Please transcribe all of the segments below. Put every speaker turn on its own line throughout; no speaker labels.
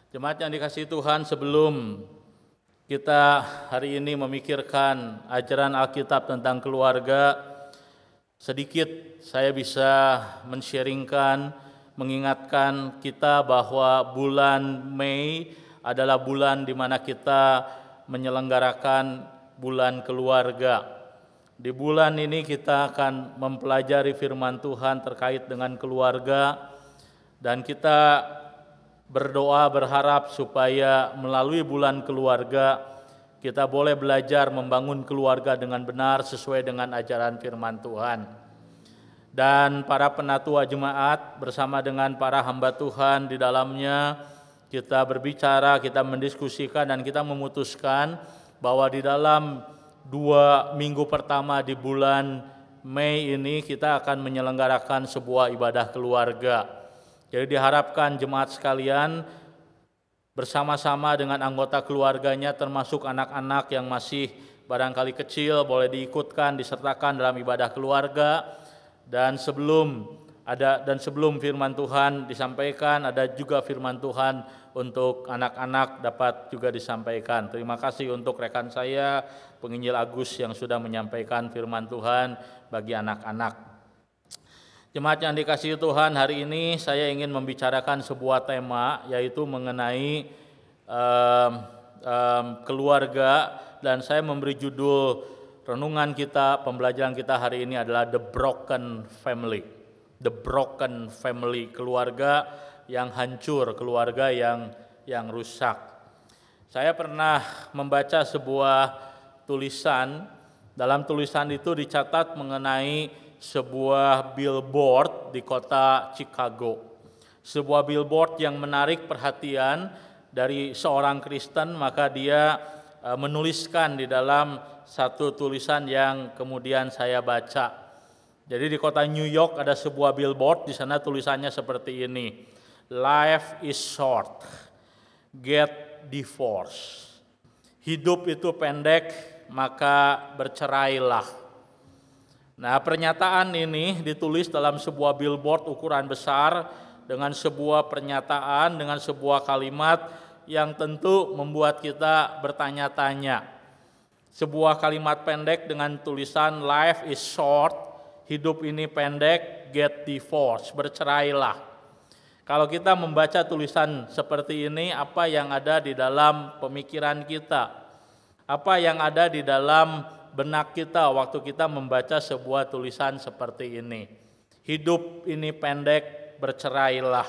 Jemaat yang dikasihi Tuhan, sebelum kita hari ini memikirkan ajaran Alkitab tentang keluarga, sedikit saya bisa men-sharingkan, mengingatkan kita bahwa bulan Mei adalah bulan di mana kita menyelenggarakan bulan keluarga. Di bulan ini kita akan mempelajari firman Tuhan terkait dengan keluarga, dan kita berdoa berharap supaya melalui bulan keluarga kita boleh belajar membangun keluarga dengan benar sesuai dengan ajaran firman Tuhan. Dan para penatua jemaat bersama dengan para hamba Tuhan di dalamnya kita berbicara, kita mendiskusikan, dan kita memutuskan bahwa di dalam 2 minggu pertama di bulan Mei ini kita akan menyelenggarakan sebuah ibadah keluarga. Jadi diharapkan jemaat sekalian bersama-sama dengan anggota keluarganya, termasuk anak-anak yang masih barangkali kecil, boleh diikutkan, disertakan dalam ibadah keluarga. Dan sebelum firman Tuhan disampaikan, ada juga firman Tuhan untuk anak-anak dapat juga disampaikan. Terima kasih untuk rekan saya, penginjil Agus, yang sudah menyampaikan firman Tuhan bagi anak-anak. Jemaat yang dikasihi Tuhan, hari ini saya ingin membicarakan sebuah tema, yaitu mengenai keluarga, dan saya memberi judul renungan kita, pembelajaran kita hari ini adalah The Broken Family. The Broken Family, keluarga yang hancur, keluarga yang rusak. Saya pernah membaca sebuah tulisan, dalam tulisan itu dicatat mengenai sebuah billboard di kota Chicago. Sebuah billboard yang menarik perhatian dari seorang Kristen, maka dia menuliskan di dalam satu tulisan yang kemudian saya baca. Jadi di kota New York ada sebuah billboard, di sana tulisannya seperti ini. Life is short, get divorced. Hidup itu pendek, maka bercerailah. Nah, pernyataan ini ditulis dalam sebuah billboard ukuran besar dengan sebuah pernyataan, dengan sebuah kalimat yang tentu membuat kita bertanya-tanya. Sebuah kalimat pendek dengan tulisan life is short, hidup ini pendek, get divorced, bercerailah. Kalau kita membaca tulisan seperti ini, apa yang ada di dalam pemikiran kita? Apa yang ada di dalam benak kita waktu kita membaca sebuah tulisan seperti ini? Hidup ini pendek, bercerailah.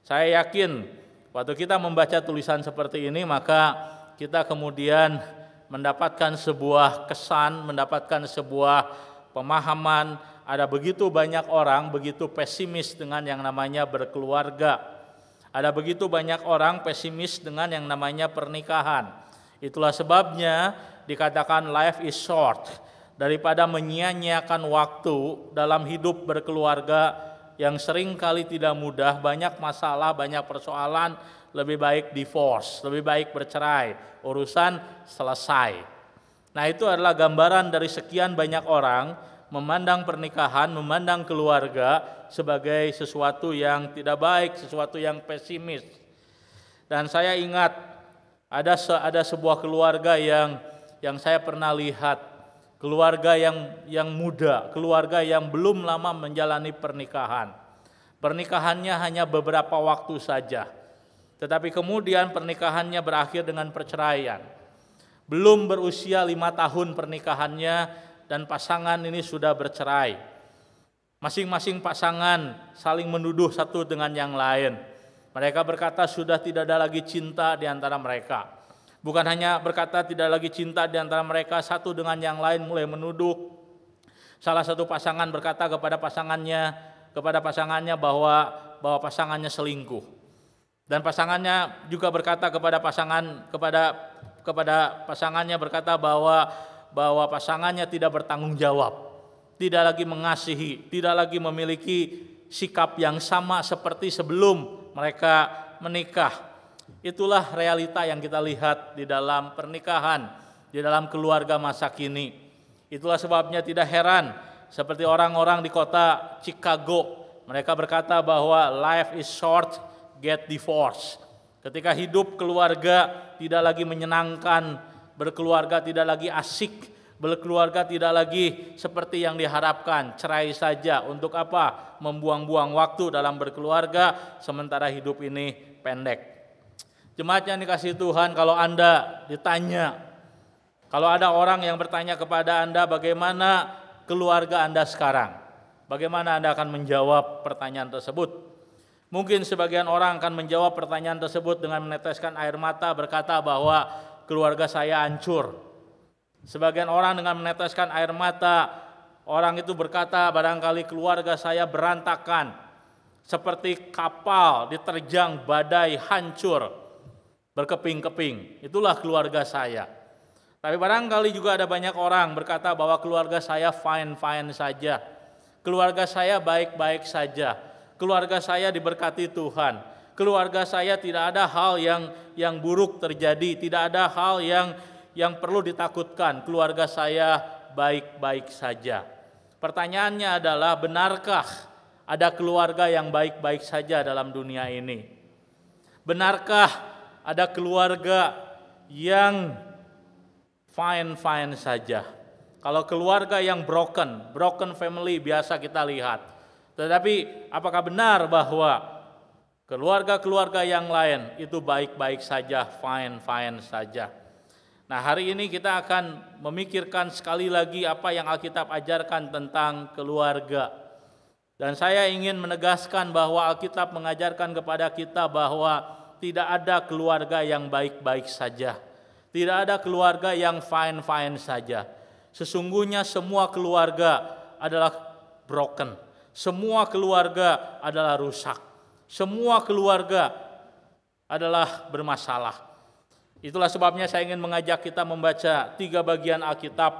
Saya yakin waktu kita membaca tulisan seperti ini, maka kita kemudian mendapatkan sebuah kesan, mendapatkan sebuah pemahaman. Ada begitu banyak orang begitu pesimis dengan yang namanya berkeluarga. Ada begitu banyak orang pesimis dengan yang namanya pernikahan. Itulah sebabnya dikatakan life is short. Daripada menyia-nyiakan waktu dalam hidup berkeluarga yang sering kali tidak mudah, banyak masalah, banyak persoalan, lebih baik divorce, lebih baik bercerai, urusan selesai. Nah, itu adalah gambaran dari sekian banyak orang memandang pernikahan, memandang keluarga sebagai sesuatu yang tidak baik, sesuatu yang pesimis. Dan saya ingat ada sebuah keluarga yang saya pernah lihat, keluarga yang muda, keluarga yang belum lama menjalani pernikahan. Pernikahannya hanya beberapa waktu saja, tetapi kemudian pernikahannya berakhir dengan perceraian. Belum berusia 5 tahun pernikahannya, dan pasangan ini sudah bercerai. Masing-masing pasangan saling menuduh satu dengan yang lain. Mereka berkata sudah tidak ada lagi cinta di antara mereka. Bukan hanya berkata tidak lagi cinta di antara mereka, satu dengan yang lain mulai menuduh. Salah satu pasangan berkata kepada pasangannya bahwa pasangannya selingkuh. Dan pasangannya juga berkata kepada pasangannya berkata bahwa pasangannya tidak bertanggung jawab, tidak lagi mengasihi, tidak lagi memiliki sikap yang sama seperti sebelum mereka menikah. Itulah realita yang kita lihat di dalam pernikahan, di dalam keluarga masa kini. Itulah sebabnya tidak heran seperti orang-orang di kota Chicago, mereka berkata bahwa life is short, get divorced. Ketika hidup keluarga tidak lagi menyenangkan, berkeluarga tidak lagi asik, berkeluarga tidak lagi seperti yang diharapkan, cerai saja. Untuk apa? Membuang-buang waktu dalam berkeluarga, sementara hidup ini pendek. Jemaat yang dikasihi Tuhan, kalau Anda ditanya, kalau ada orang yang bertanya kepada Anda bagaimana keluarga Anda sekarang, bagaimana Anda akan menjawab pertanyaan tersebut? Mungkin sebagian orang akan menjawab pertanyaan tersebut dengan meneteskan air mata, berkata bahwa keluarga saya hancur. Sebagian orang dengan meneteskan air mata, orang itu berkata barangkali keluarga saya berantakan, seperti kapal diterjang badai hancur, berkeping-keping. Itulah keluarga saya. Tapi barangkali juga ada banyak orang berkata bahwa keluarga saya fine-fine saja, keluarga saya baik-baik saja. Keluarga saya diberkati Tuhan. Keluarga saya tidak ada hal yang buruk terjadi, tidak ada hal yang perlu ditakutkan. Keluarga saya baik-baik saja. Pertanyaannya adalah, benarkah ada keluarga yang baik-baik saja dalam dunia ini? Benarkah ada keluarga yang fine-fine saja? Kalau keluarga yang broken family biasa kita lihat. Tetapi apakah benar bahwa keluarga-keluarga yang lain itu baik-baik saja, fine-fine saja? Nah, hari ini kita akan memikirkan sekali lagi apa yang Alkitab ajarkan tentang keluarga. Dan saya ingin menegaskan bahwa Alkitab mengajarkan kepada kita bahwa tidak ada keluarga yang baik-baik saja. Tidak ada keluarga yang fine-fine saja. Sesungguhnya semua keluarga adalah broken. Semua keluarga adalah rusak. Semua keluarga adalah bermasalah. Itulah sebabnya saya ingin mengajak kita membaca 3 bagian Alkitab.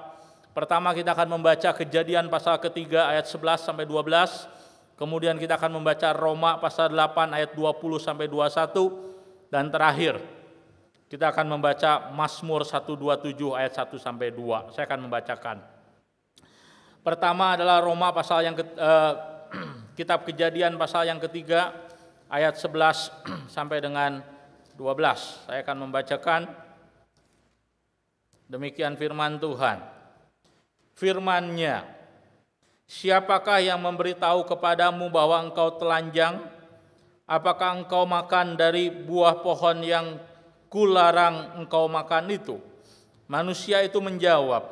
Pertama kita akan membaca Kejadian pasal ketiga ayat 11 sampai 12. Kemudian kita akan membaca Roma pasal 8 ayat 20 sampai 21. Dan terakhir kita akan membaca Mazmur 127 ayat 1 sampai 2. Saya akan membacakan. Pertama adalah Roma pasal yang kitab Kejadian pasal yang ketiga ayat 11 sampai dengan 12. Saya akan membacakan. Demikian firman Tuhan. Firman-Nya, siapakah yang memberitahu kepadamu bahwa engkau telanjang? Apakah engkau makan dari buah pohon yang kularang engkau makan itu? Manusia itu menjawab,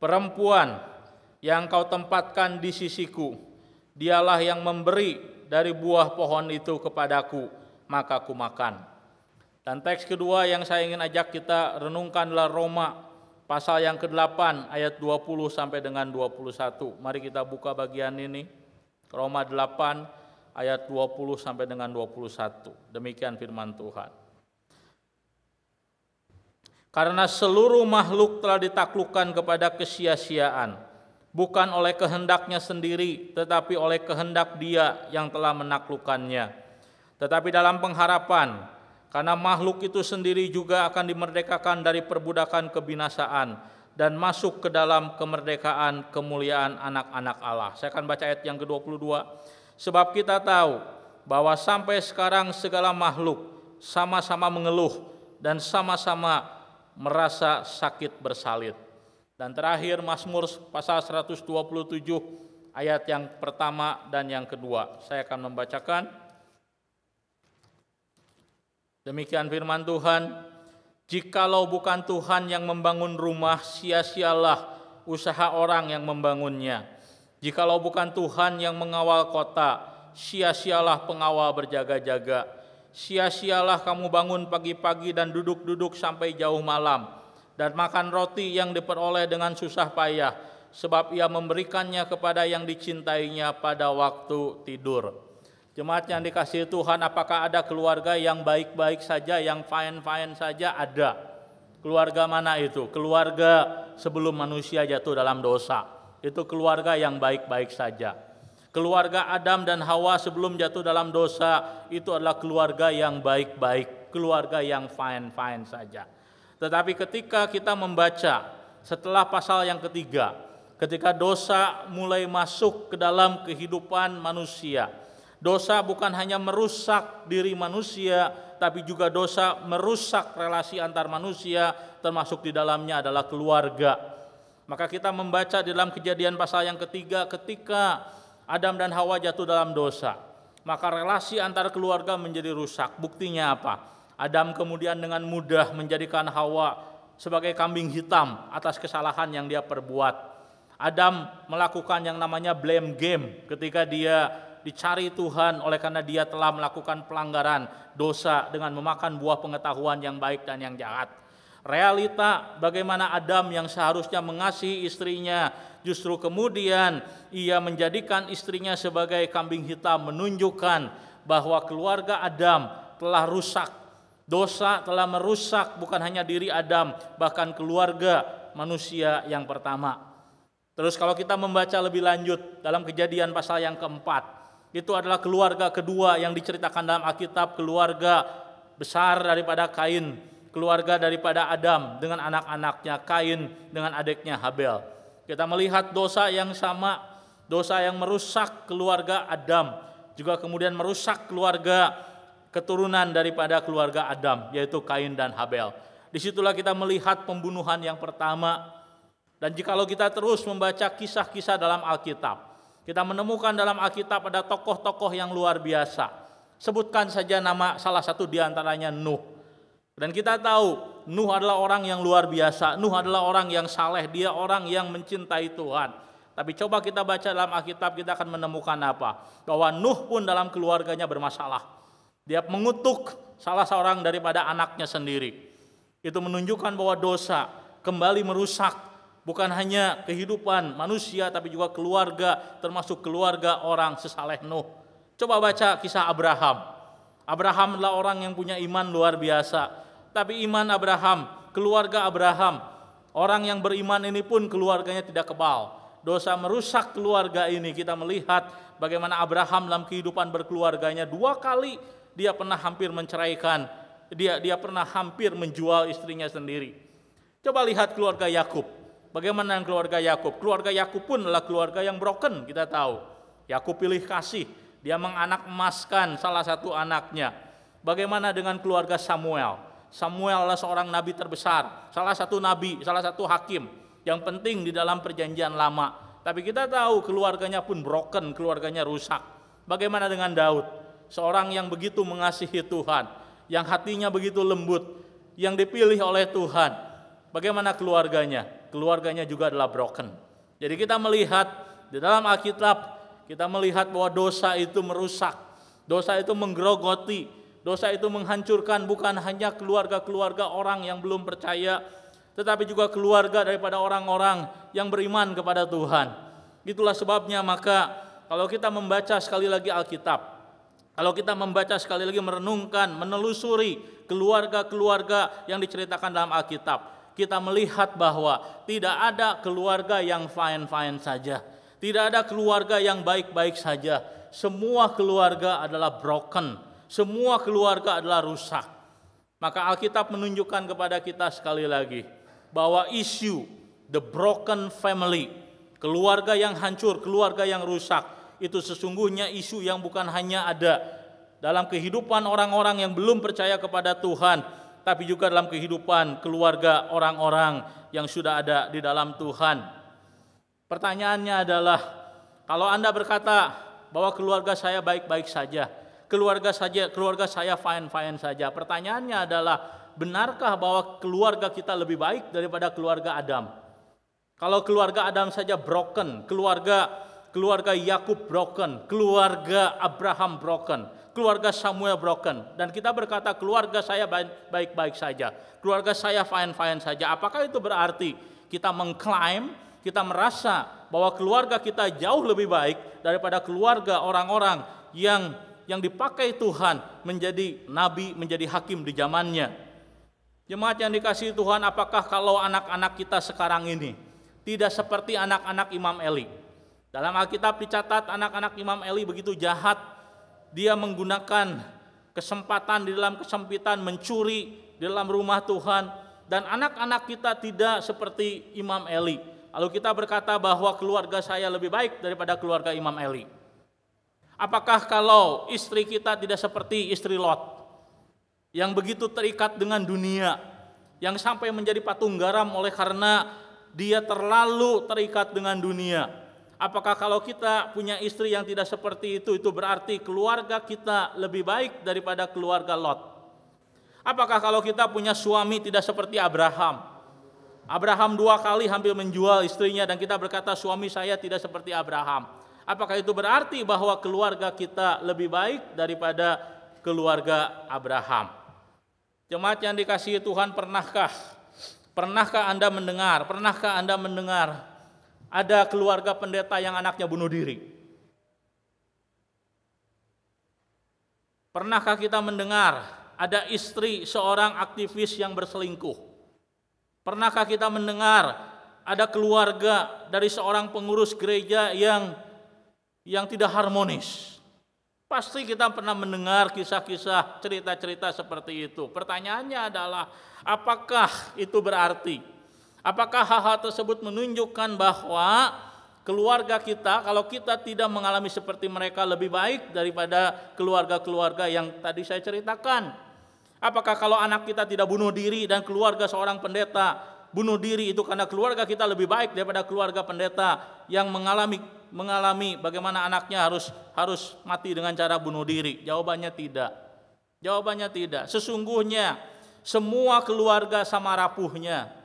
perempuan yang kau tempatkan di sisiku, dialah yang memberi dari buah pohon itu kepadaku, maka ku makan. Dan teks kedua yang saya ingin ajak kita renungkan adalah Roma pasal yang ke-8 ayat 20 sampai dengan 21. Mari kita buka bagian ini. Roma 8 ayat 20 sampai dengan 21. Demikian firman Tuhan. Karena seluruh makhluk telah ditaklukkan kepada kesia-siaan, bukan oleh kehendaknya sendiri, tetapi oleh kehendak Dia yang telah menaklukkannya. Tetapi dalam pengharapan, karena makhluk itu sendiri juga akan dimerdekakan dari perbudakan kebinasaan dan masuk ke dalam kemerdekaan kemuliaan anak-anak Allah. Saya akan baca ayat yang ke-22. Sebab kita tahu bahwa sampai sekarang segala makhluk sama-sama mengeluh dan sama-sama merasa sakit bersalin. Dan terakhir Mazmur pasal 127 ayat yang pertama dan yang kedua. Saya akan membacakan. Demikian firman Tuhan. Jikalau bukan Tuhan yang membangun rumah, sia-sialah usaha orang yang membangunnya. Jikalau bukan Tuhan yang mengawal kota, sia-sialah pengawal berjaga-jaga. Sia-sialah kamu bangun pagi-pagi dan duduk-duduk sampai jauh malam, dan makan roti yang diperoleh dengan susah payah, sebab Ia memberikannya kepada yang dicintainya pada waktu tidur. Jemaat yang dikasihi Tuhan, apakah ada keluarga yang baik-baik saja, yang fine-fine saja? Ada. Keluarga mana itu? Keluarga sebelum manusia jatuh dalam dosa. Itu keluarga yang baik-baik saja. Keluarga Adam dan Hawa sebelum jatuh dalam dosa, itu adalah keluarga yang baik-baik, keluarga yang fine-fine saja. Tetapi ketika kita membaca setelah pasal yang ketiga, ketika dosa mulai masuk ke dalam kehidupan manusia, Dosa bukan hanya merusak diri manusia, tapi juga dosa merusak relasi antar manusia, termasuk di dalamnya adalah keluarga. Maka kita membaca di dalam Kejadian pasal yang ketiga, ketika Adam dan Hawa jatuh dalam dosa, maka relasi antar keluarga menjadi rusak. Buktinya apa? Adam kemudian dengan mudah menjadikan Hawa sebagai kambing hitam atas kesalahan yang dia perbuat. Adam melakukan yang namanya blame game ketika dia dicari Tuhan oleh karena dia telah melakukan pelanggaran dosa dengan memakan buah pengetahuan yang baik dan yang jahat. Realita bagaimana Adam yang seharusnya mengasihi istrinya, justru kemudian ia menjadikan istrinya sebagai kambing hitam, menunjukkan bahwa keluarga Adam telah rusak. Dosa telah merusak bukan hanya diri Adam, bahkan keluarga manusia yang pertama. Terus kalau kita membaca lebih lanjut dalam Kejadian pasal yang keempat, itu adalah keluarga kedua yang diceritakan dalam Alkitab, keluarga besar daripada Kain, keluarga daripada Adam dengan anak-anaknya, Kain dengan adiknya Habel. Kita melihat dosa yang sama, dosa yang merusak keluarga Adam, juga kemudian merusak keluarga keturunan daripada keluarga Adam, yaitu Kain dan Habel. Disitulah kita melihat pembunuhan yang pertama. Dan jikalau kita terus membaca kisah-kisah dalam Alkitab, kita menemukan dalam Alkitab ada tokoh-tokoh yang luar biasa. Sebutkan saja nama salah satu di antaranya Nuh. Dan kita tahu Nuh adalah orang yang luar biasa. Nuh adalah orang yang saleh, dia orang yang mencintai Tuhan. Tapi coba kita baca dalam Alkitab, kita akan menemukan apa? Bahwa Nuh pun dalam keluarganya bermasalah. Dia mengutuk salah seorang daripada anaknya sendiri. Itu menunjukkan bahwa dosa kembali merusak bukan hanya kehidupan manusia, tapi juga keluarga, termasuk keluarga orang sesaleh Nuh. Coba baca kisah Abraham. Abraham adalah orang yang punya iman luar biasa. Tapi iman Abraham, keluarga Abraham, orang yang beriman ini pun keluarganya tidak kebal. Dosa merusak keluarga ini. Kita melihat bagaimana Abraham dalam kehidupan berkeluarganya 2 kali dia pernah hampir menceraikan. Dia pernah hampir menjual istrinya sendiri. Coba lihat keluarga Yakub. Bagaimana dengan keluarga Yakub? Keluarga Yakub pun adalah keluarga yang broken, kita tahu. Yakub pilih kasih, dia menganak emaskan salah satu anaknya. Bagaimana dengan keluarga Samuel? Samuel adalah seorang nabi terbesar, salah satu nabi, salah satu hakim yang penting di dalam perjanjian lama. Tapi kita tahu keluarganya pun broken, keluarganya rusak. Bagaimana dengan Daud? Seorang yang begitu mengasihi Tuhan, yang hatinya begitu lembut, yang dipilih oleh Tuhan. Bagaimana keluarganya? Keluarganya juga adalah broken. Jadi kita melihat di dalam Alkitab, kita melihat bahwa dosa itu merusak, dosa itu menggerogoti, dosa itu menghancurkan bukan hanya keluarga-keluarga orang yang belum percaya, tetapi juga keluarga daripada orang-orang yang beriman kepada Tuhan. Itulah sebabnya maka kalau kita membaca sekali lagi Alkitab, kalau kita membaca sekali lagi merenungkan, menelusuri keluarga-keluarga yang diceritakan dalam Alkitab, kita melihat bahwa tidak ada keluarga yang fine-fine saja. Tidak ada keluarga yang baik-baik saja. Semua keluarga adalah broken. Semua keluarga adalah rusak. Maka Alkitab menunjukkan kepada kita sekali lagi bahwa isu the broken family, keluarga yang hancur, keluarga yang rusak, itu sesungguhnya isu yang bukan hanya ada dalam kehidupan orang-orang yang belum percaya kepada Tuhan, tapi juga dalam kehidupan keluarga orang-orang yang sudah ada di dalam Tuhan. Pertanyaannya adalah, kalau Anda berkata bahwa keluarga saya baik-baik saja, keluarga saya fine-fine saja, pertanyaannya adalah, benarkah bahwa keluarga kita lebih baik daripada keluarga Adam? Kalau keluarga Adam saja broken, keluarga Yakub broken, keluarga Abraham broken, keluarga Samuel broken, dan kita berkata keluarga saya baik-baik saja, keluarga saya fine-fine saja, apakah itu berarti kita mengklaim, kita merasa bahwa keluarga kita jauh lebih baik daripada keluarga orang-orang yang dipakai Tuhan menjadi nabi, menjadi hakim di zamannya? Jemaat yang dikasihi Tuhan, apakah kalau anak-anak kita sekarang ini tidak seperti anak-anak Imam Eli? Dalam Alkitab dicatat anak-anak Imam Eli begitu jahat. Dia menggunakan kesempatan di dalam kesempitan mencuri di dalam rumah Tuhan. Dan anak-anak kita tidak seperti Imam Eli. Lalu kita berkata bahwa keluarga saya lebih baik daripada keluarga Imam Eli. Apakah kalau istri kita tidak seperti istri Lot, yang begitu terikat dengan dunia, yang sampai menjadi patung garam oleh karena dia terlalu terikat dengan dunia? Apakah kalau kita punya istri yang tidak seperti itu berarti keluarga kita lebih baik daripada keluarga Lot? Apakah kalau kita punya suami tidak seperti Abraham? Abraham 2 kali hampir menjual istrinya dan kita berkata suami saya tidak seperti Abraham. Apakah itu berarti bahwa keluarga kita lebih baik daripada keluarga Abraham? Jemaat yang dikasihi Tuhan, pernahkah Anda mendengar ada keluarga pendeta yang anaknya bunuh diri? Pernahkah kita mendengar ada istri seorang aktivis yang berselingkuh? Pernahkah kita mendengar ada keluarga dari seorang pengurus gereja yang tidak harmonis? Pasti kita pernah mendengar kisah-kisah, cerita-cerita seperti itu. Pertanyaannya adalah, apakah itu berarti? Apakah hal-hal tersebut menunjukkan bahwa keluarga kita, kalau kita tidak mengalami seperti mereka, lebih baik daripada keluarga-keluarga yang tadi saya ceritakan? Apakah kalau anak kita tidak bunuh diri dan keluarga seorang pendeta bunuh diri itu karena keluarga kita lebih baik daripada keluarga pendeta yang mengalami bagaimana anaknya harus mati dengan cara bunuh diri? Jawabannya tidak. Sesungguhnya semua keluarga sama rapuhnya.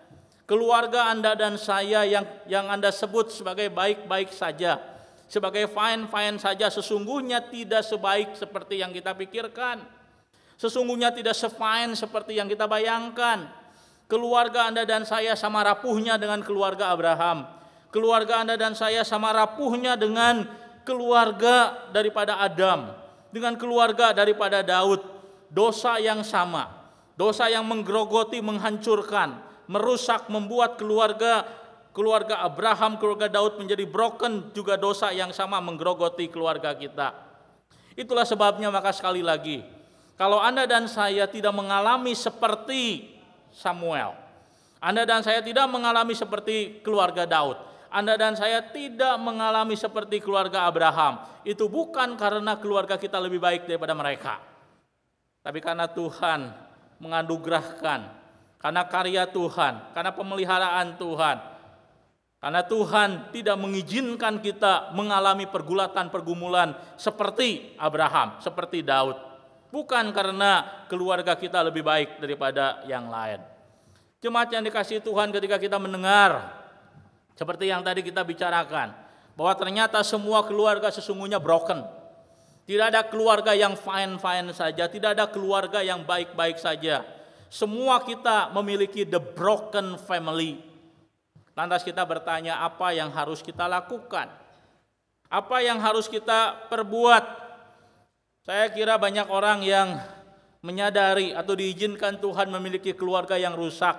Keluarga Anda dan saya yang Anda sebut sebagai baik-baik saja, sebagai fine-fine saja, sesungguhnya tidak sebaik seperti yang kita pikirkan. Sesungguhnya tidak se-fine seperti yang kita bayangkan. Keluarga Anda dan saya sama rapuhnya dengan keluarga Abraham. Keluarga Anda dan saya sama rapuhnya dengan keluarga daripada Adam, dengan keluarga daripada Daud. Dosa yang sama, dosa yang menggerogoti, menghancurkan, merusak, membuat keluarga Abraham, keluarga Daud menjadi broken, juga dosa yang sama menggerogoti keluarga kita. Itulah sebabnya maka sekali lagi, kalau Anda dan saya tidak mengalami seperti Samuel, Anda dan saya tidak mengalami seperti keluarga Daud, Anda dan saya tidak mengalami seperti keluarga Abraham, itu bukan karena keluarga kita lebih baik daripada mereka, tapi karena Tuhan menganugerahkan, karena karya Tuhan, karena pemeliharaan Tuhan, karena Tuhan tidak mengizinkan kita mengalami pergumulan seperti Abraham, seperti Daud. Bukan karena keluarga kita lebih baik daripada yang lain. Jemaat yang dikasihi Tuhan, ketika kita mendengar seperti yang tadi kita bicarakan, bahwa ternyata semua keluarga sesungguhnya broken. Tidak ada keluarga yang fine-fine saja, tidak ada keluarga yang baik-baik saja. Semua kita memiliki the broken family. Lantas kita bertanya, apa yang harus kita lakukan? Apa yang harus kita perbuat? Saya kira banyak orang yang menyadari atau diizinkan Tuhan memiliki keluarga yang rusak.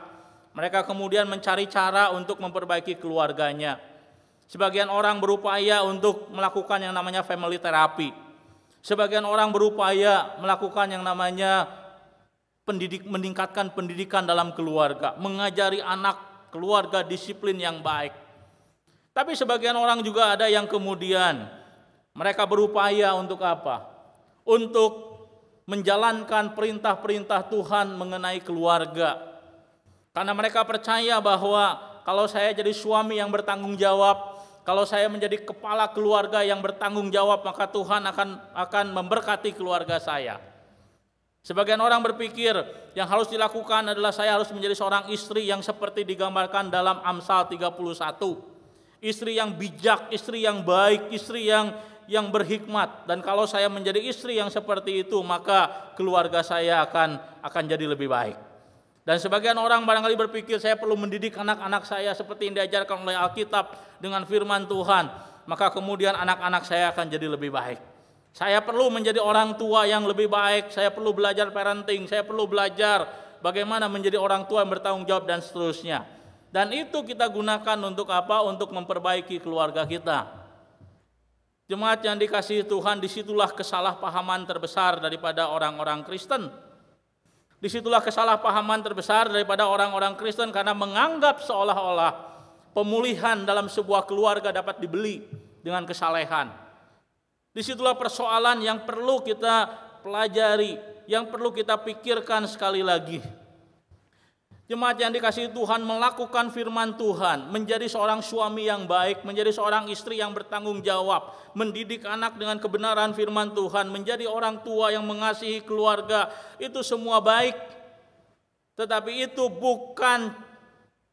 Mereka kemudian mencari cara untuk memperbaiki keluarganya. Sebagian orang berupaya untuk melakukan yang namanya family therapy. Sebagian orang berupaya melakukan yang namanya meningkatkan pendidikan dalam keluarga, mengajari anak keluarga disiplin yang baik. Tapi sebagian orang juga ada yang kemudian mereka berupaya untuk apa? Untuk menjalankan perintah-perintah Tuhan mengenai keluarga. Karena mereka percaya bahwa kalau saya jadi suami yang bertanggung jawab, kalau saya menjadi kepala keluarga yang bertanggung jawab, maka Tuhan akan memberkati keluarga saya. Sebagian orang berpikir yang harus dilakukan adalah saya harus menjadi seorang istri yang seperti digambarkan dalam Amsal 31. Istri yang bijak, istri yang baik, istri yang berhikmat. Dan kalau saya menjadi istri yang seperti itu, maka keluarga saya akan jadi lebih baik. Dan sebagian orang barangkali berpikir saya perlu mendidik anak-anak saya seperti yang diajarkan oleh Alkitab dengan firman Tuhan, maka kemudian anak-anak saya akan jadi lebih baik. Saya perlu menjadi orang tua yang lebih baik, saya perlu belajar parenting, saya perlu belajar bagaimana menjadi orang tua yang bertanggung jawab dan seterusnya. Dan itu kita gunakan untuk apa? Untuk memperbaiki keluarga kita. Jemaat yang dikasihi Tuhan, disitulah kesalahpahaman terbesar daripada orang-orang Kristen. Disitulah kesalahpahaman terbesar daripada orang-orang Kristen karena menganggap seolah-olah pemulihan dalam sebuah keluarga dapat dibeli dengan kesalehan. Disitulah persoalan yang perlu kita pelajari, yang perlu kita pikirkan sekali lagi. Jemaat yang dikasihi Tuhan, melakukan firman Tuhan, menjadi seorang suami yang baik, menjadi seorang istri yang bertanggung jawab, mendidik anak dengan kebenaran firman Tuhan, menjadi orang tua yang mengasihi keluarga, itu semua baik. Tetapi itu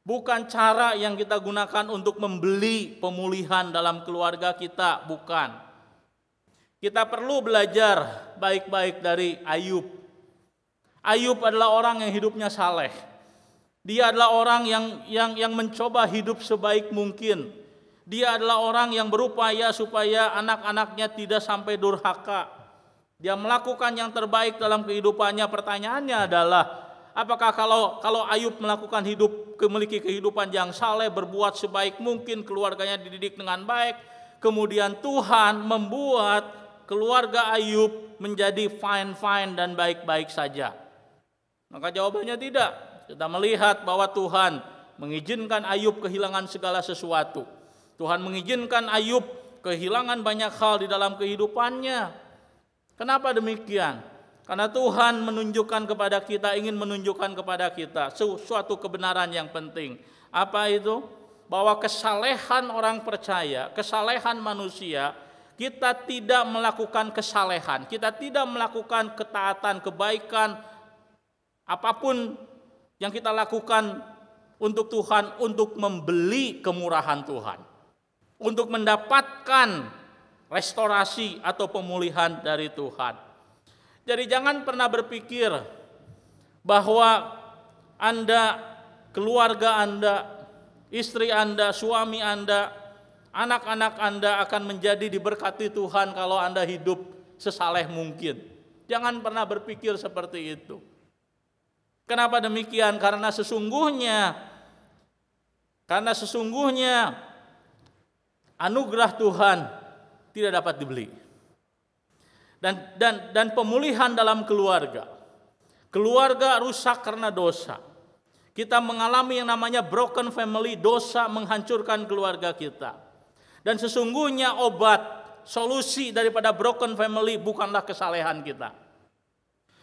bukan cara yang kita gunakan untuk membeli pemulihan dalam keluarga kita, bukan. Kita perlu belajar baik-baik dari Ayub. Ayub adalah orang yang hidupnya saleh. Dia adalah orang yang mencoba hidup sebaik mungkin. Dia adalah orang yang berupaya supaya anak-anaknya tidak sampai durhaka. Dia melakukan yang terbaik dalam kehidupannya. Pertanyaannya adalah, apakah kalau Ayub melakukan memiliki kehidupan yang saleh, berbuat sebaik mungkin, keluarganya dididik dengan baik, kemudian Tuhan membuat keluarga Ayub menjadi fine dan baik-baik saja? Maka jawabannya tidak. Kita melihat bahwa Tuhan mengizinkan Ayub kehilangan segala sesuatu. Tuhan mengizinkan Ayub kehilangan banyak hal di dalam kehidupannya. Kenapa demikian? Karena Tuhan ingin menunjukkan kepada kita suatu kebenaran yang penting. Apa itu? Bahwa kesalehan orang percaya, kesalehan manusia, kita tidak melakukan kesalehan, kita tidak melakukan ketaatan, kebaikan, apapun yang kita lakukan untuk Tuhan, untuk membeli kemurahan Tuhan, untuk mendapatkan restorasi atau pemulihan dari Tuhan. Jadi jangan pernah berpikir bahwa Anda, keluarga Anda, istri Anda, suami Anda, anak-anak Anda akan menjadi diberkati Tuhan kalau Anda hidup sesaleh mungkin. Jangan pernah berpikir seperti itu. Kenapa demikian? Karena sesungguhnya anugerah Tuhan tidak dapat dibeli. Dan pemulihan dalam keluarga rusak karena dosa. Kita mengalami yang namanya broken family, dosa menghancurkan keluarga kita. Dan sesungguhnya solusi daripada broken family bukanlah kesalehan kita.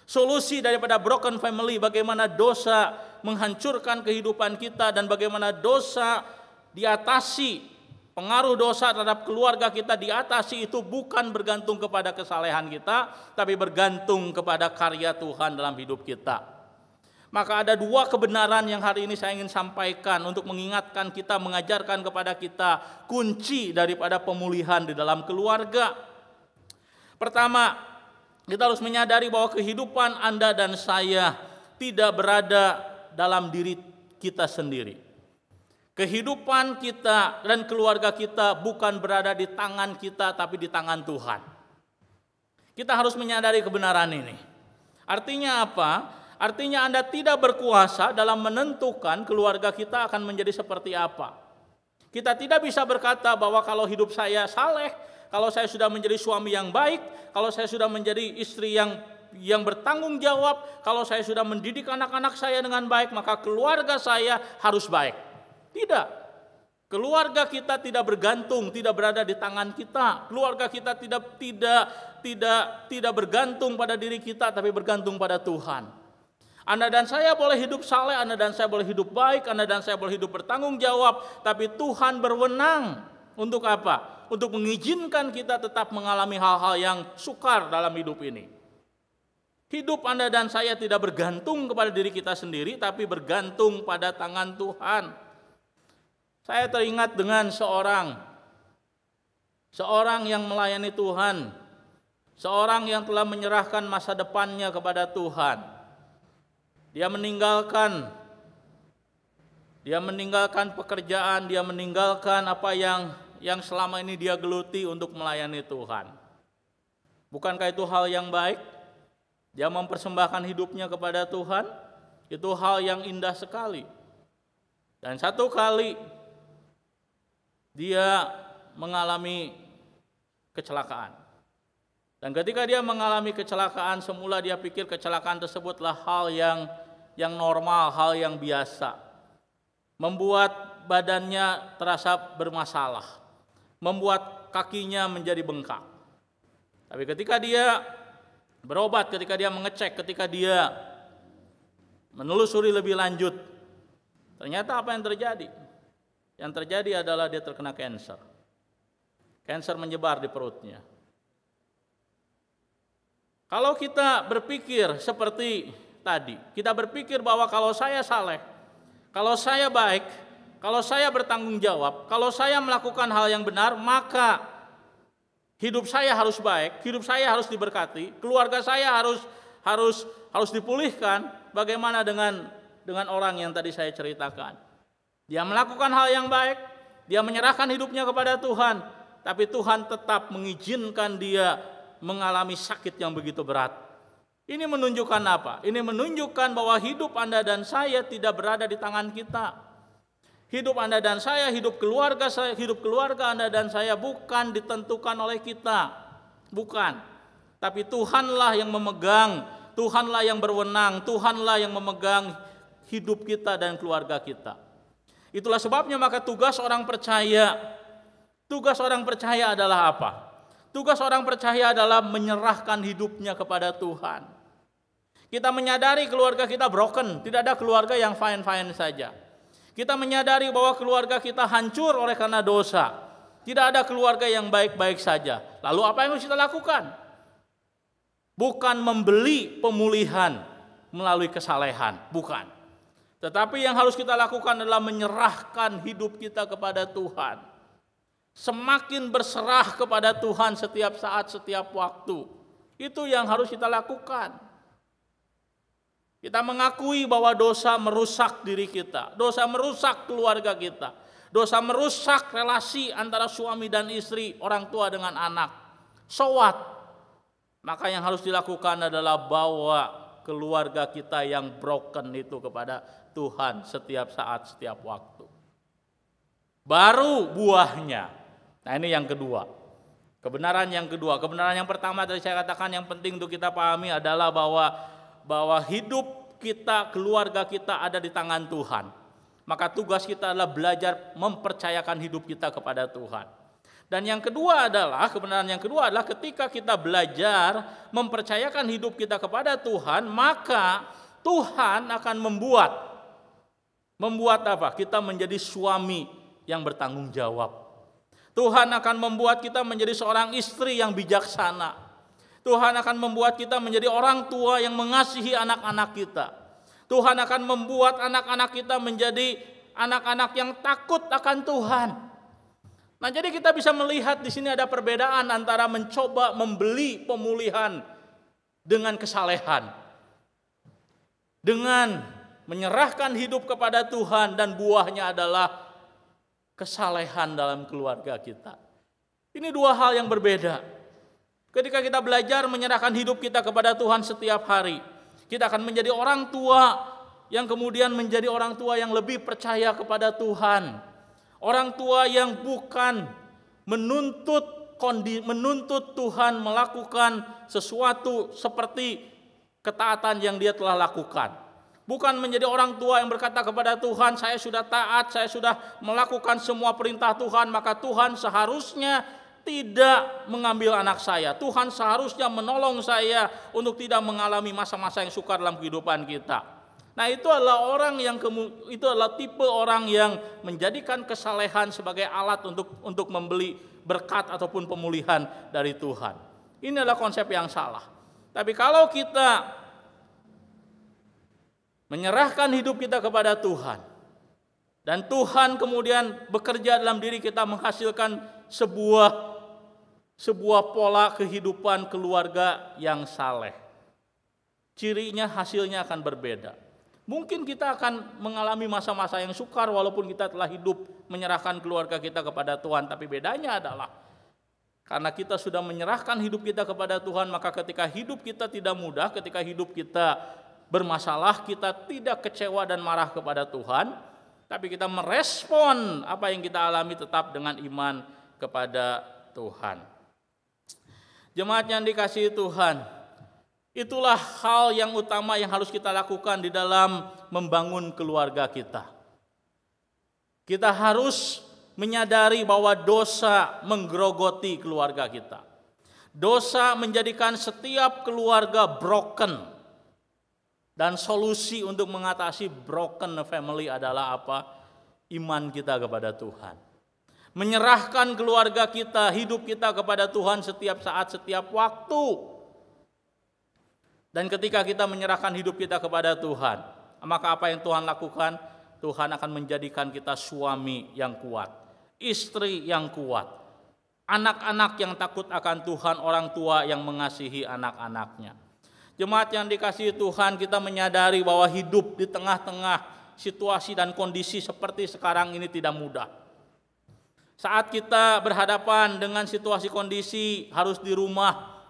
Solusi daripada broken family, bagaimana dosa menghancurkan kehidupan kita dan bagaimana dosa diatasi, pengaruh dosa terhadap keluarga kita diatasi, itu bukan bergantung kepada kesalehan kita, tapi bergantung kepada karya Tuhan dalam hidup kita. Maka ada dua kebenaran yang hari ini saya ingin sampaikan untuk mengingatkan kita, mengajarkan kepada kita kunci daripada pemulihan di dalam keluarga. Pertama, kita harus menyadari bahwa kehidupan Anda dan saya tidak berada dalam diri kita sendiri. Kehidupan kita dan keluarga kita bukan berada di tangan kita, tapi di tangan Tuhan. Kita harus menyadari kebenaran ini. Artinya apa? Artinya Anda tidak berkuasa dalam menentukan keluarga kita akan menjadi seperti apa. Kita tidak bisa berkata bahwa kalau hidup saya saleh, kalau saya sudah menjadi suami yang baik, kalau saya sudah menjadi istri yang bertanggung jawab, kalau saya sudah mendidik anak-anak saya dengan baik, maka keluarga saya harus baik. Tidak. Keluarga kita tidak bergantung, tidak berada di tangan kita. Keluarga kita tidak bergantung pada diri kita, tapi bergantung pada Tuhan. Anda dan saya boleh hidup saleh, Anda dan saya boleh hidup baik, Anda dan saya boleh hidup bertanggung jawab, tapi Tuhan berwenang untuk apa? Untuk mengizinkan kita tetap mengalami hal-hal yang sukar dalam hidup ini. Hidup Anda dan saya tidak bergantung kepada diri kita sendiri, tapi bergantung pada tangan Tuhan. Saya teringat dengan seorang yang melayani Tuhan, seorang yang telah menyerahkan masa depannya kepada Tuhan. Dia meninggalkan pekerjaan, dia meninggalkan apa yang selama ini dia geluti untuk melayani Tuhan. Bukankah itu hal yang baik? Dia mempersembahkan hidupnya kepada Tuhan, itu hal yang indah sekali. Dan satu kali dia mengalami kecelakaan. Dan ketika dia mengalami kecelakaan, semula dia pikir kecelakaan tersebutlah hal yang normal, hal yang biasa. Membuat badannya terasa bermasalah, membuat kakinya menjadi bengkak. Tapi ketika dia berobat, ketika dia mengecek, ketika dia menelusuri lebih lanjut, ternyata apa yang terjadi? Yang terjadi adalah dia terkena kanker. Kanker menyebar di perutnya. Kalau kita berpikir seperti tadi, kita berpikir bahwa kalau saya saleh, kalau saya baik, kalau saya bertanggung jawab, kalau saya melakukan hal yang benar, maka hidup saya harus baik, hidup saya harus diberkati, keluarga saya harus dipulihkan. Bagaimana dengan orang yang tadi saya ceritakan? Dia melakukan hal yang baik, dia menyerahkan hidupnya kepada Tuhan, tapi Tuhan tetap mengizinkan dia mengalami sakit yang begitu berat. Ini menunjukkan apa? Ini menunjukkan bahwa hidup Anda dan saya tidak berada di tangan kita. Hidup Anda dan saya, hidup keluarga Anda dan saya bukan ditentukan oleh kita. Bukan. Tapi Tuhanlah yang memegang, Tuhanlah yang berwenang, Tuhanlah yang memegang hidup kita dan keluarga kita. Itulah sebabnya maka tugas orang percaya adalah apa? Tugas orang percaya adalah menyerahkan hidupnya kepada Tuhan. Kita menyadari keluarga kita broken, tidak ada keluarga yang fine-fine saja. Kita menyadari bahwa keluarga kita hancur oleh karena dosa. Tidak ada keluarga yang baik-baik saja. Lalu apa yang harus kita lakukan? Bukan membeli pemulihan melalui kesalehan, bukan. Tetapi yang harus kita lakukan adalah menyerahkan hidup kita kepada Tuhan. Semakin berserah kepada Tuhan setiap saat, setiap waktu. Itu yang harus kita lakukan. Kita mengakui bahwa dosa merusak diri kita, dosa merusak keluarga kita, dosa merusak relasi antara suami dan istri, orang tua dengan anak. So what? Maka yang harus dilakukan adalah bawa keluarga kita yang broken itu kepada Tuhan setiap saat, setiap waktu. Baru buahnya. Nah, ini yang kedua. Kebenaran yang kedua. Kebenaran yang pertama tadi saya katakan yang penting untuk kita pahami adalah bahwa hidup kita, keluarga kita ada di tangan Tuhan. Maka tugas kita adalah belajar mempercayakan hidup kita kepada Tuhan. Dan yang kedua adalah, kebenaran yang kedua adalah ketika kita belajar mempercayakan hidup kita kepada Tuhan, maka Tuhan akan membuat apa? Kita menjadi suami yang bertanggung jawab. Tuhan akan membuat kita menjadi seorang istri yang bijaksana. Tuhan akan membuat kita menjadi orang tua yang mengasihi anak-anak kita. Tuhan akan membuat anak-anak kita menjadi anak-anak yang takut akan Tuhan. Nah, jadi kita bisa melihat di sini ada perbedaan antara mencoba membeli pemulihan dengan kesalehan, dengan menyerahkan hidup kepada Tuhan dan buahnya adalah kesalehan dalam keluarga kita. Ini dua hal yang berbeda. Ketika kita belajar menyerahkan hidup kita kepada Tuhan setiap hari, kita akan menjadi orang tua yang kemudian menjadi orang tua yang lebih percaya kepada Tuhan. Orang tua yang bukan menuntut Tuhan melakukan sesuatu seperti ketaatan yang dia telah lakukan. Bukan menjadi orang tua yang berkata kepada Tuhan, saya sudah taat, saya sudah melakukan semua perintah Tuhan, maka Tuhan seharusnya tidak mengambil anak saya. Tuhan seharusnya menolong saya untuk tidak mengalami masa-masa yang sukar dalam kehidupan kita. Nah, itu adalah tipe orang yang menjadikan kesalehan sebagai alat untuk membeli berkat ataupun pemulihan dari Tuhan. Ini adalah konsep yang salah. Tapi kalau kita menyerahkan hidup kita kepada Tuhan, dan Tuhan kemudian bekerja dalam diri kita menghasilkan sebuah pola kehidupan keluarga yang saleh, cirinya hasilnya akan berbeda. Mungkin kita akan mengalami masa-masa yang sukar walaupun kita telah hidup menyerahkan keluarga kita kepada Tuhan. Tapi bedanya adalah karena kita sudah menyerahkan hidup kita kepada Tuhan, maka ketika hidup kita tidak mudah, ketika hidup kita bermasalah, kita tidak kecewa dan marah kepada Tuhan, tapi kita merespon apa yang kita alami tetap dengan iman kepada Tuhan. Jemaat yang dikasihi Tuhan, itulah hal yang utama yang harus kita lakukan di dalam membangun keluarga kita. Kita harus menyadari bahwa dosa menggerogoti keluarga kita. Dosa menjadikan setiap keluarga broken. Dan solusi untuk mengatasi broken family adalah apa? Iman kita kepada Tuhan. Menyerahkan keluarga kita, hidup kita kepada Tuhan setiap saat, setiap waktu. Dan ketika kita menyerahkan hidup kita kepada Tuhan, maka apa yang Tuhan lakukan? Tuhan akan menjadikan kita suami yang kuat, istri yang kuat, anak-anak yang takut akan Tuhan, orang tua yang mengasihi anak-anaknya. Jemaat yang dikasihi Tuhan, kita menyadari bahwa hidup di tengah-tengah situasi dan kondisi seperti sekarang ini tidak mudah. Saat kita berhadapan dengan situasi kondisi harus di rumah,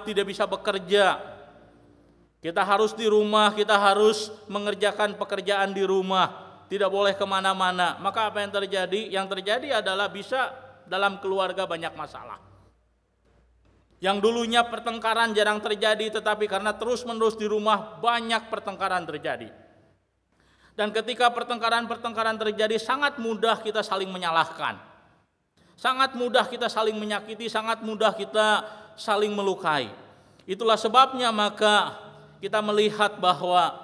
tidak bisa bekerja. Kita harus di rumah, kita harus mengerjakan pekerjaan di rumah, tidak boleh kemana-mana. Maka apa yang terjadi? Yang terjadi adalah bisa dalam keluarga banyak masalah. Yang dulunya pertengkaran jarang terjadi, tetapi karena terus-menerus di rumah banyak pertengkaran terjadi. Dan ketika pertengkaran terjadi, sangat mudah kita saling menyalahkan. Sangat mudah kita saling menyakiti, sangat mudah kita saling melukai. Itulah sebabnya maka kita melihat bahwa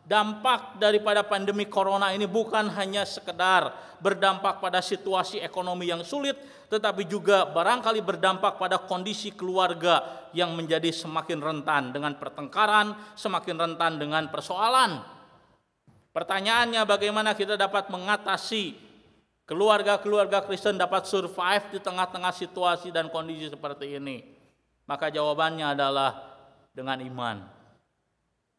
dampak daripada pandemi corona ini bukan hanya sekedar berdampak pada situasi ekonomi yang sulit, tetapi juga barangkali berdampak pada kondisi keluarga yang menjadi semakin rentan dengan pertengkaran, semakin rentan dengan persoalan. Pertanyaannya, bagaimana kita dapat mengatasi keluarga-keluarga Kristen dapat survive di tengah-tengah situasi dan kondisi seperti ini? Maka jawabannya adalah dengan iman.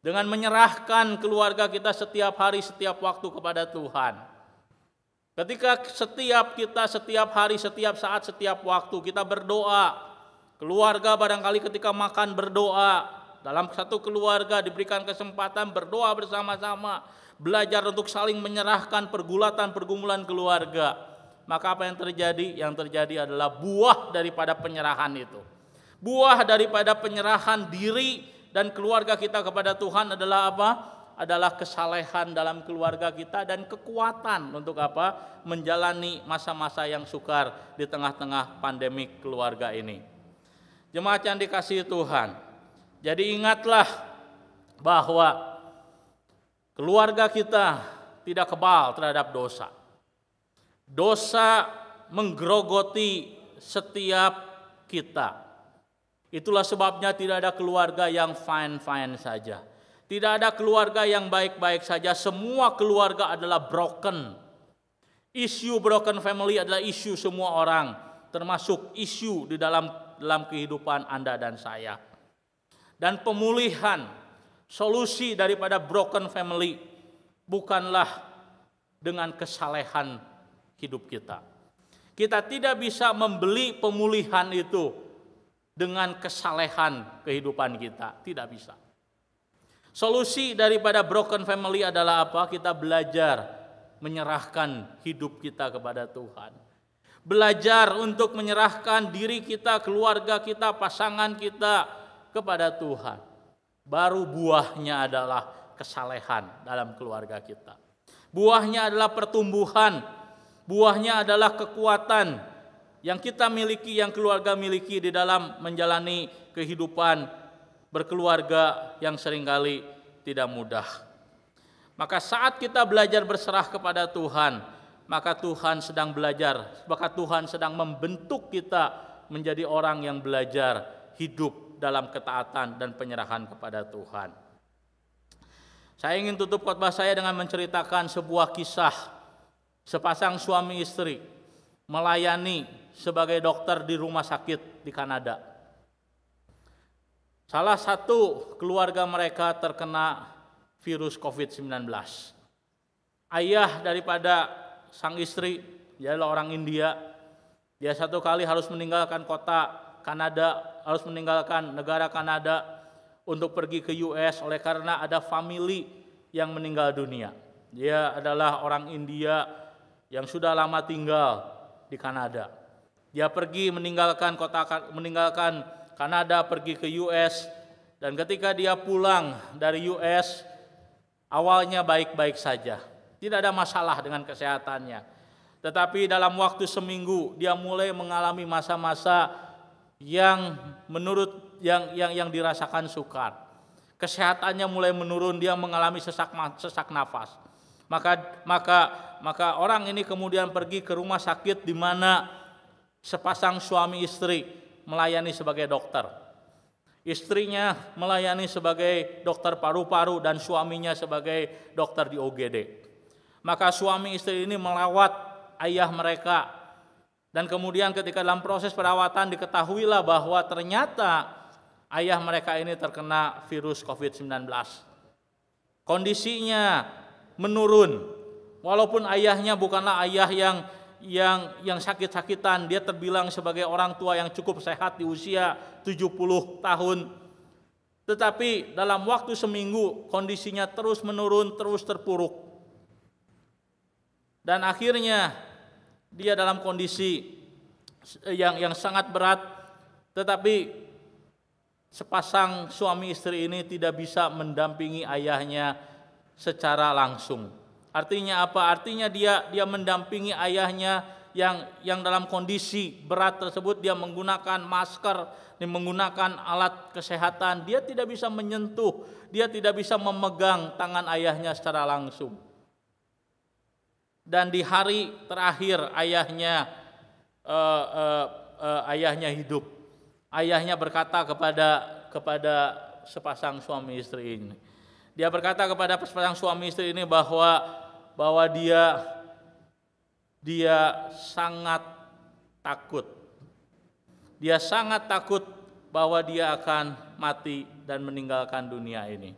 Dengan menyerahkan keluarga kita setiap hari, setiap waktu kepada Tuhan. Ketika setiap hari, setiap saat, setiap waktu kita berdoa, keluarga barangkali ketika makan berdoa, dalam satu keluarga diberikan kesempatan berdoa bersama-sama, belajar untuk saling menyerahkan pergumulan keluarga. Maka apa yang terjadi? Yang terjadi adalah buah daripada penyerahan itu. Buah daripada penyerahan diri dan keluarga kita kepada Tuhan adalah apa? Adalah kesalehan dalam keluarga kita dan kekuatan untuk apa? Menjalani masa-masa yang sukar di tengah-tengah pandemik keluarga ini. Jemaat yang dikasihi Tuhan, jadi ingatlah bahwa keluarga kita tidak kebal terhadap dosa. Dosa menggerogoti setiap kita. Itulah sebabnya tidak ada keluarga yang fine-fine saja. Tidak ada keluarga yang baik-baik saja. Semua keluarga adalah broken. Isu broken family adalah isu semua orang, termasuk isu di dalam kehidupan Anda dan saya. Dan pemulihan, solusi daripada broken family bukanlah dengan kesalehan hidup kita. Kita tidak bisa membeli pemulihan itu dengan kesalehan kehidupan kita, tidak bisa. Solusi daripada broken family adalah apa? Kita belajar menyerahkan hidup kita kepada Tuhan. Belajar untuk menyerahkan diri kita, keluarga kita, pasangan kita kepada Tuhan. Baru buahnya adalah kesalehan dalam keluarga kita. Buahnya adalah pertumbuhan, buahnya adalah kekuatan yang kita miliki, yang keluarga miliki di dalam menjalani kehidupan berkeluarga yang seringkali tidak mudah. Maka saat kita belajar berserah kepada Tuhan, maka Tuhan sedang membentuk kita menjadi orang yang belajar hidup dalam ketaatan dan penyerahan kepada Tuhan. Saya ingin tutup khotbah saya dengan menceritakan sebuah kisah sepasang suami istri melayani sebagai dokter di rumah sakit di Kanada. Salah satu keluarga mereka terkena virus COVID-19. Ayah daripada sang istri, dia adalah orang India. Dia satu kali harus meninggalkan kota Kanada, harus meninggalkan negara Kanada untuk pergi ke US oleh karena ada family yang meninggal dunia. Dia adalah orang India yang sudah lama tinggal di Kanada. Dia pergi meninggalkan Kanada, pergi ke US, dan ketika dia pulang dari US, awalnya baik-baik saja. Tidak ada masalah dengan kesehatannya. Tetapi dalam waktu seminggu dia mulai mengalami masa-masa yang menurut yang dirasakan sukar. Kesehatannya mulai menurun, dia mengalami sesak nafas. Maka orang ini kemudian pergi ke rumah sakit di mana sepasang suami istri melayani sebagai dokter. Istrinya melayani sebagai dokter paru-paru dan suaminya sebagai dokter di OGD. Maka suami istri ini melawat ayah mereka, dan kemudian ketika dalam proses perawatan diketahuilah bahwa ternyata ayah mereka ini terkena virus COVID-19. Kondisinya menurun, walaupun ayahnya bukanlah ayah yang sakit-sakitan, dia terbilang sebagai orang tua yang cukup sehat di usia 70 tahun. Tetapi dalam waktu seminggu kondisinya terus menurun, terus terpuruk. Dan akhirnya dia dalam kondisi yang sangat berat, tetapi sepasang suami istri ini tidak bisa mendampingi ayahnya secara langsung. Artinya apa? Artinya dia mendampingi ayahnya yang dalam kondisi berat tersebut. Dia menggunakan masker, dia menggunakan alat kesehatan. Dia tidak bisa menyentuh, dia tidak bisa memegang tangan ayahnya secara langsung. Dan di hari terakhir ayahnya hidup, ayahnya berkata kepada sepasang suami istri ini. Dia berkata kepada sepasang suami istri ini bahwa dia sangat takut. Dia sangat takut bahwa dia akan mati dan meninggalkan dunia ini.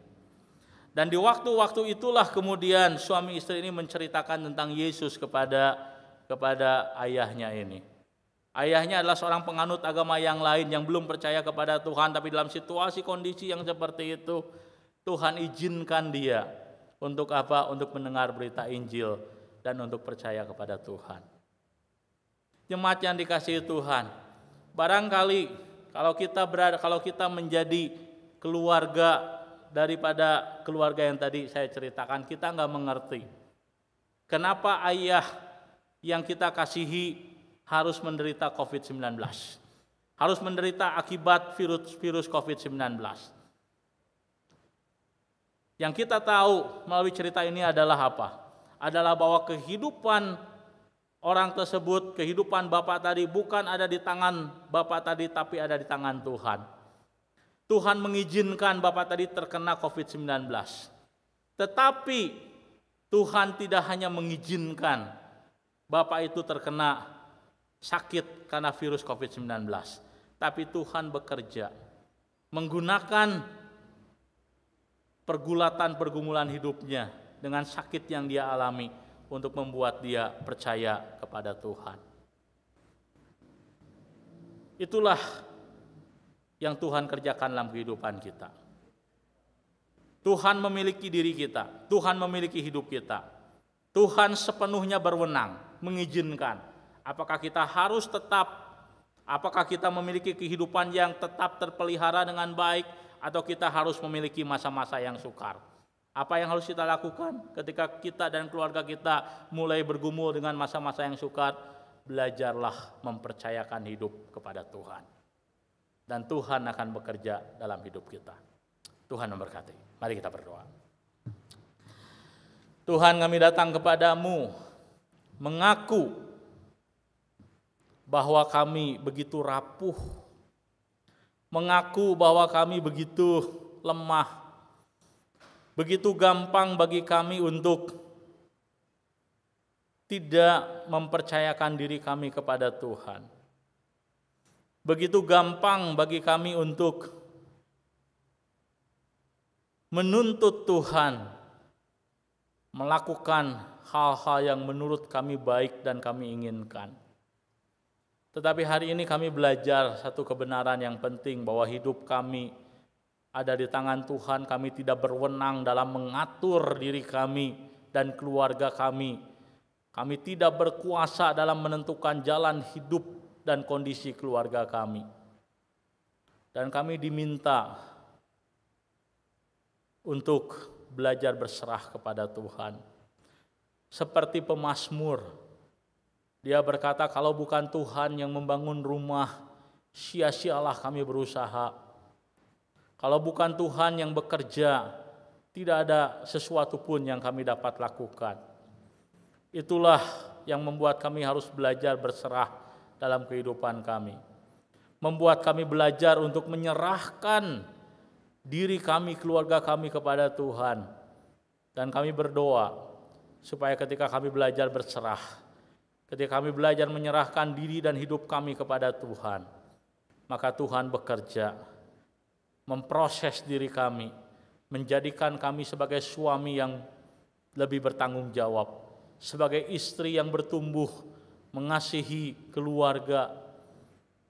Dan di waktu-waktu itulah kemudian suami istri ini menceritakan tentang Yesus kepada ayahnya ini. Ayahnya adalah seorang penganut agama yang lain yang belum percaya kepada Tuhan, tapi dalam situasi kondisi yang seperti itu Tuhan izinkan dia untuk apa? Untuk mendengar berita Injil dan untuk percaya kepada Tuhan. Jemaat yang dikasihi Tuhan, barangkali kalau kita menjadi keluarga daripada keluarga yang tadi saya ceritakan, kita nggak mengerti kenapa ayah yang kita kasihi harus menderita COVID-19, harus menderita akibat virus COVID-19. Yang kita tahu melalui cerita ini adalah apa? Adalah bahwa kehidupan orang tersebut, kehidupan bapak tadi bukan ada di tangan bapak tadi, tapi ada di tangan Tuhan. Tuhan mengizinkan bapak tadi terkena COVID-19. Tetapi Tuhan tidak hanya mengizinkan bapak itu terkena sakit karena virus COVID-19, tapi Tuhan bekerja menggunakan pergumulan hidupnya dengan sakit yang dia alami untuk membuat dia percaya kepada Tuhan. Itulah yang Tuhan kerjakan dalam kehidupan kita. Tuhan memiliki diri kita, Tuhan memiliki hidup kita. Tuhan sepenuhnya berwenang, mengizinkan. Apakah kita memiliki kehidupan yang tetap terpelihara dengan baik, atau kita harus memiliki masa-masa yang sukar? Apa yang harus kita lakukan ketika kita dan keluarga kita mulai bergumul dengan masa-masa yang sukar? Belajarlah mempercayakan hidup kepada Tuhan. Dan Tuhan akan bekerja dalam hidup kita. Tuhan memberkati. Mari kita berdoa. Tuhan, kami datang kepadamu mengaku bahwa kami begitu rapuh, mengaku bahwa kami begitu lemah, begitu gampang bagi kami untuk tidak mempercayakan diri kami kepada Tuhan. Begitu gampang bagi kami untuk menuntut Tuhan melakukan hal-hal yang menurut kami baik dan kami inginkan. Tetapi hari ini kami belajar satu kebenaran yang penting, bahwa hidup kami ada di tangan Tuhan. Kami tidak berwenang dalam mengatur diri kami dan keluarga kami. Kami tidak berkuasa dalam menentukan jalan hidup dan kondisi keluarga kami. Dan kami diminta untuk belajar berserah kepada Tuhan. Seperti pemazmur Dia berkata, kalau bukan Tuhan yang membangun rumah, sia-sialah kami berusaha. Kalau bukan Tuhan yang bekerja, tidak ada sesuatu pun yang kami dapat lakukan. Itulah yang membuat kami harus belajar berserah dalam kehidupan kami. Membuat kami belajar untuk menyerahkan diri kami, keluarga kami kepada Tuhan. Dan kami berdoa supaya ketika kami belajar berserah, ketika kami belajar menyerahkan diri dan hidup kami kepada Tuhan, maka Tuhan bekerja, memproses diri kami, menjadikan kami sebagai suami yang lebih bertanggung jawab, sebagai istri yang bertumbuh, mengasihi keluarga,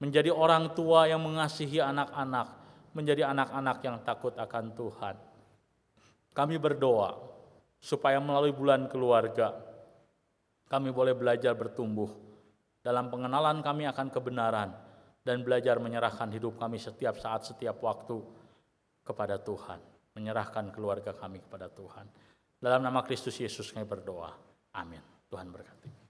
menjadi orang tua yang mengasihi anak-anak, menjadi anak-anak yang takut akan Tuhan. Kami berdoa supaya melalui bulan keluarga, kami boleh belajar bertumbuh dalam pengenalan kami akan kebenaran dan belajar menyerahkan hidup kami setiap saat, setiap waktu kepada Tuhan. Menyerahkan keluarga kami kepada Tuhan. Dalam nama Kristus Yesus kami berdoa. Amin. Tuhan berkati.